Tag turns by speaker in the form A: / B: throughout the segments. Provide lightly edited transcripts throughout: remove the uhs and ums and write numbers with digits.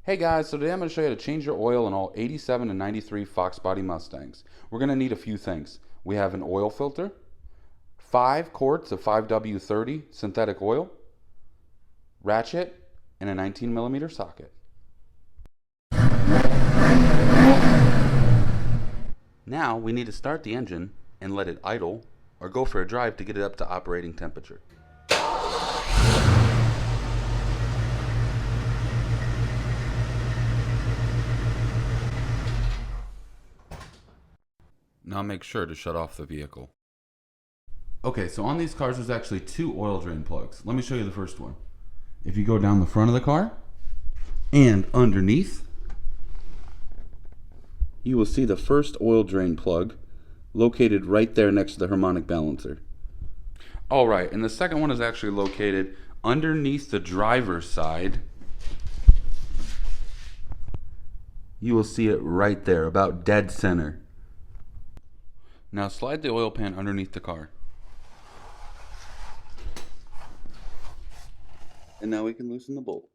A: Hey guys, so today I'm going to show you how to change your oil in all 87 and 93 Foxbody Mustangs. We're going to need a few things. We have an oil filter, 5 quarts of 5W30 synthetic oil, ratchet, and a 19mm socket. Now we need to start the engine and let it idle or go for a drive to get it up to operating temperature. Now make sure to shut off the vehicle. Okay, so on these cars there's actually 2 oil drain plugs. Let me show you the first one. If you go down the front of the car and underneath, you will see the first oil drain plug located right there next to the harmonic balancer. Alright, and the second one is actually located underneath the driver's side. You will see it right there, about dead center. Now slide the oil pan underneath the car. And now we can loosen the bolt.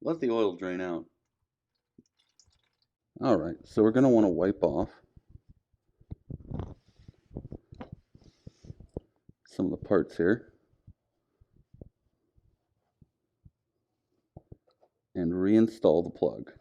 A: Let the oil drain out. Alright, so we're going to want to wipe off some of the parts here and reinstall the plug.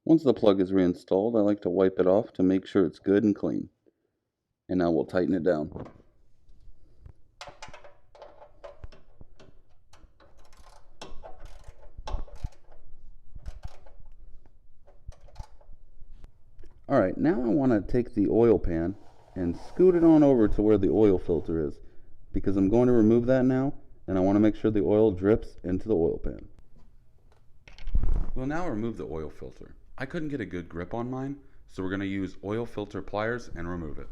A: Once the plug is reinstalled, I like to wipe it off to make sure it's good and clean. And now we'll tighten it down. Alright, now I want to take the oil pan and scoot it on over to where the oil filter is, because I'm going to remove that now, and I want to make sure the oil drips into the oil pan. We'll now remove the oil filter. I couldn't get a good grip on mine, so we're going to use oil filter pliers and remove it.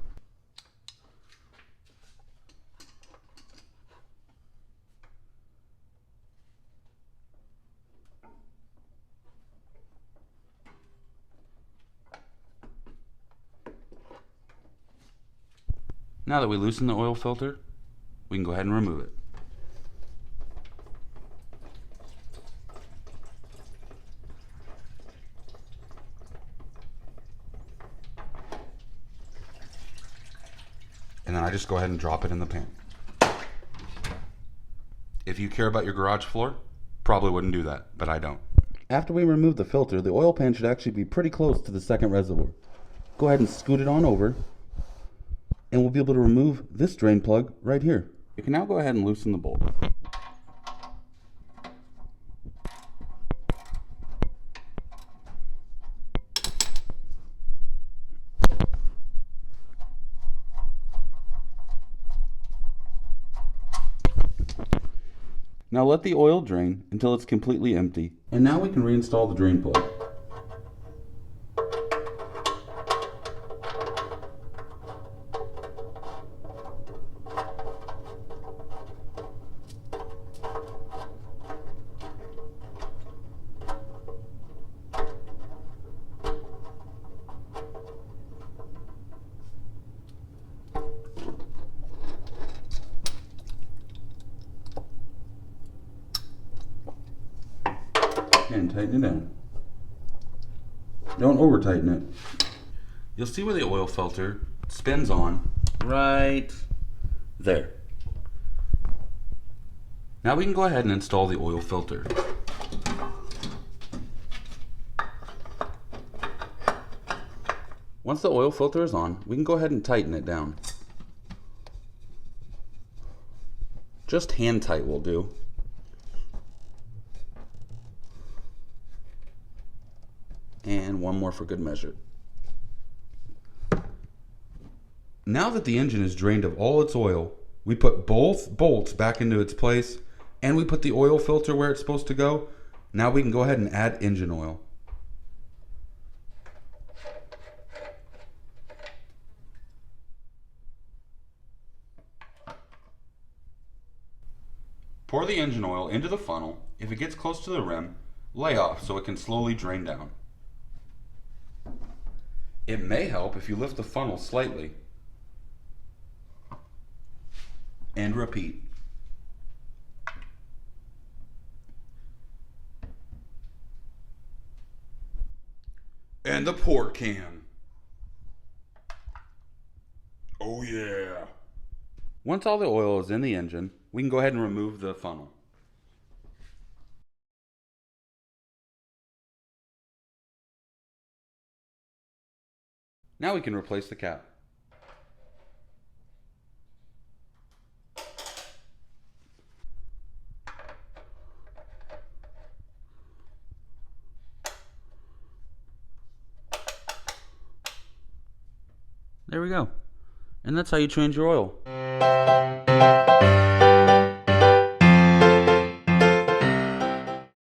A: Now that we loosen the oil filter, we can go ahead and remove it. And then I just go ahead and drop it in the pan. If you care about your garage floor, probably wouldn't do that, but I don't. After we remove the filter, the oil pan should actually be pretty close to the second reservoir. Go ahead and scoot it on over, and we'll be able to remove this drain plug right here. You can now go ahead and loosen the bolt. Now let the oil drain until it's completely empty. And now we can reinstall the drain plug. And tighten it down. Don't over tighten it. You'll see where the oil filter spins on right there. Now we can go ahead and install the oil filter. Once the oil filter is on, we can go ahead and tighten it down. Just hand tight will do. And one more for good measure. Now that the engine is drained of all its oil, we put both bolts back into its place and we put the oil filter where it's supposed to go. Now we can go ahead and add engine oil. Pour the engine oil into the funnel. If it gets close to the rim, lay off so it can slowly drain down. It may help if you lift the funnel slightly and repeat. And the pour can. Oh yeah. Once all the oil is in the engine, we can go ahead and remove the funnel. Now we can replace the cap. There we go. And that's how you change your oil.